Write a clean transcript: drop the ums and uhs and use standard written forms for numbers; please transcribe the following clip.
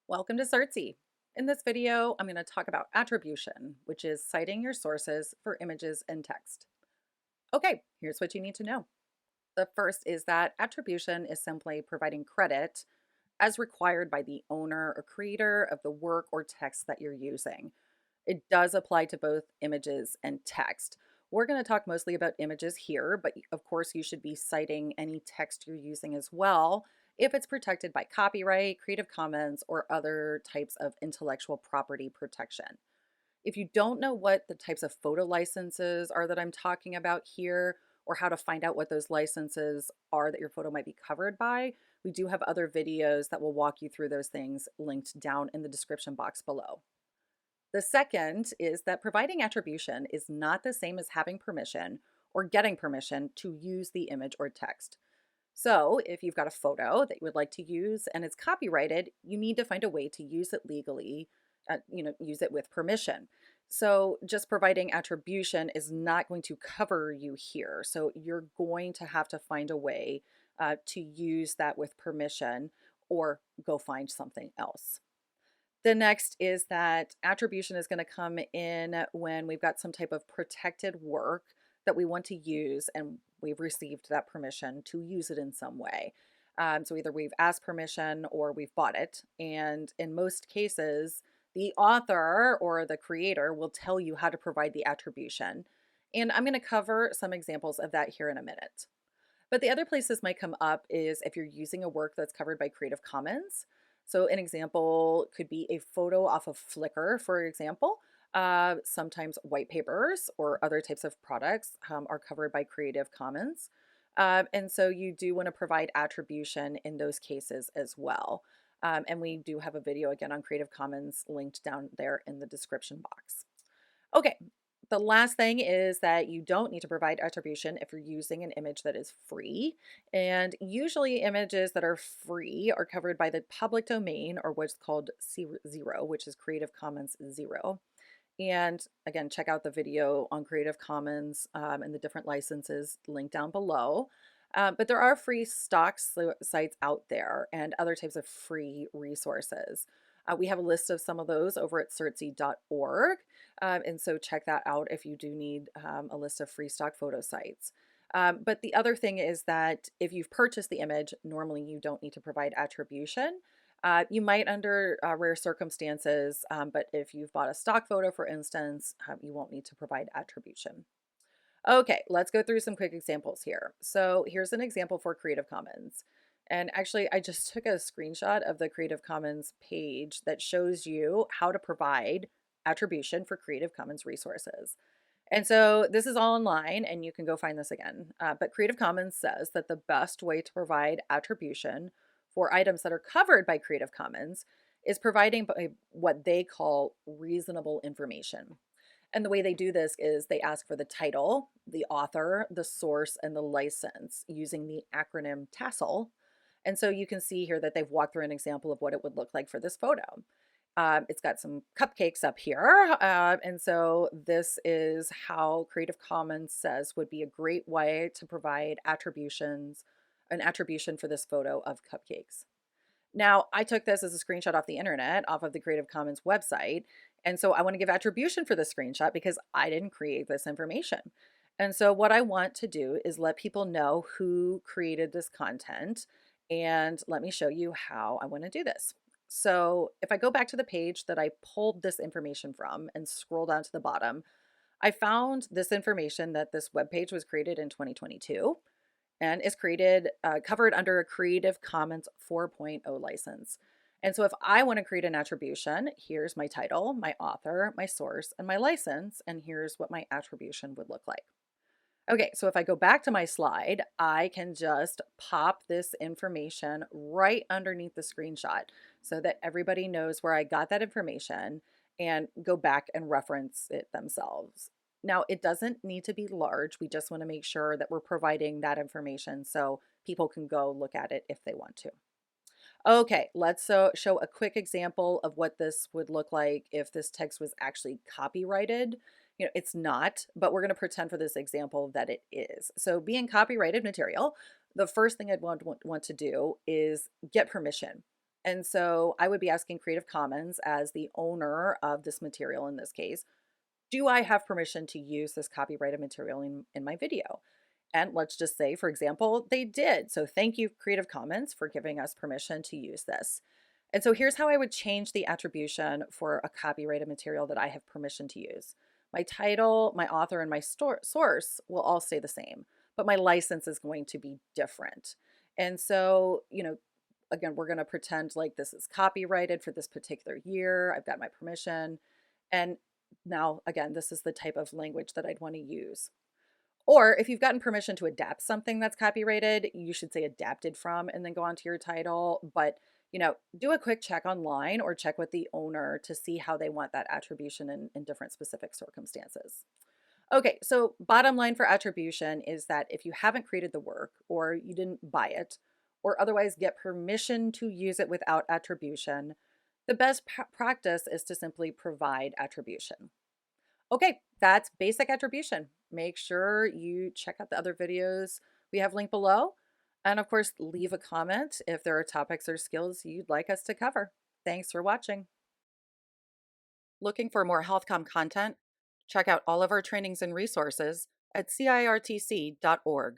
Welcome to Certsy. In this video, I'm going to talk about attribution, which is citing your sources for images and text. Okay, here's what you need to know. The first is that attribution is simply providing credit as required by the owner or creator of the work or text that you're using. It does apply to both images and text. We're going to talk mostly about images here, but of course, you should be citing any text you're using as well if it's protected by copyright, Creative Commons, or other types of intellectual property protection. If you don't know what the types of photo licenses are that I'm talking about here, or how to find out what those licenses are that your photo might be covered by, we do have other videos that will walk you through those things linked down in the description box below. The second is that providing attribution is not the same as having permission or getting permission to use the image or text. So, if you've got a photo that you would like to use and it's copyrighted, you need to find a way to use it legally, use it with permission. So, just providing attribution is not going to cover you here. So, you're going to have to find a way to use that with permission or go find something else. The next is that attribution is going to come in when we've got some type of protected work that we want to use and we've received that permission to use it in some way. So either we've asked permission or we've bought it. And in most cases, the author or the creator will tell you how to provide the attribution. And I'm going to cover some examples of that here in a minute. But the other place this might come up is if you're using a work that's covered by Creative Commons. So an example could be a photo off of Flickr, for example. Sometimes white papers or other types of products are covered by Creative Commons. And so you do want to provide attribution in those cases as well. And we do have a video again on Creative Commons linked down there in the description box. Okay, the last thing is that you don't need to provide attribution if you're using an image that is free. And usually images that are free are covered by the public domain or what's called C0, which is Creative Commons 0. And again, check out the video on Creative Commons and the different licenses linked down below. But there are free sites out there and other types of free resources. We have a list of some of those over at certsy.org. And so check that out if you do need a list of free stock photo sites. But the other thing is that if you've purchased the image, normally you don't need to provide attribution. You might under rare circumstances, but if you've bought a stock photo, for instance, you won't need to provide attribution. Okay, let's go through some quick examples here. So here's an example for Creative Commons. And actually, I just took a screenshot of the Creative Commons page that shows you how to provide attribution for Creative Commons resources. And so this is all online and you can go find this again. But Creative Commons says that the best way to provide attribution for items that are covered by Creative Commons is providing what they call reasonable information. And the way they do this is they ask for the title, the author, the source, and the license using the acronym TASL. And so you can see here that they've walked through an example of what it would look like for this photo. It's got some cupcakes up here. And so this is how Creative Commons says would be a great way to provide an attribution for this photo of cupcakes. Now, I took this as a screenshot off the internet, off of the Creative Commons website. And so I want to give attribution for the screenshot because I didn't create this information. And so what I want to do is let people know who created this content. And let me show you how I want to do this. So if I go back to the page that I pulled this information from and scroll down to the bottom, I found this information that this web page was created in 2022 and is covered under a Creative Commons 4.0 license. And so if I want to create an attribution, here's my title, my author, my source, and my license, and here's what my attribution would look like. Okay, so if I go back to my slide, I can just pop this information right underneath the screenshot so that everybody knows where I got that information and go back and reference it themselves. Now, it doesn't need to be large. We just want to make sure that we're providing that information so people can go look at it if they want to. Okay, let's show a quick example of what this would look like if this text was actually copyrighted. It's not, but we're going to pretend for this example that it is. So being copyrighted material, the first thing I'd want to do is get permission. And so I would be asking Creative Commons as the owner of this material in this case, do I have permission to use this copyrighted material in my video? And let's just say, for example, they did. So thank you, Creative Commons, for giving us permission to use this. And so here's how I would change the attribution for a copyrighted material that I have permission to use. My title, my author, and my source will all stay the same, but my license is going to be different. And so, again, we're going to pretend like this is copyrighted for this particular year. I've got my permission. And now, again, this is the type of language that I'd want to use. Or if you've gotten permission to adapt something that's copyrighted, you should say adapted from and then go on to your title. But, do a quick check online or check with the owner to see how they want that attribution in different specific circumstances. Okay, so bottom line for attribution is that if you haven't created the work or you didn't buy it or otherwise get permission to use it without attribution, the best practice is to simply provide attribution. Okay, that's basic attribution. Make sure you check out the other videos we have linked below. And of course, leave a comment if there are topics or skills you'd like us to cover. Thanks for watching. Looking for more HealthComm content? Check out all of our trainings and resources at cirtc.org.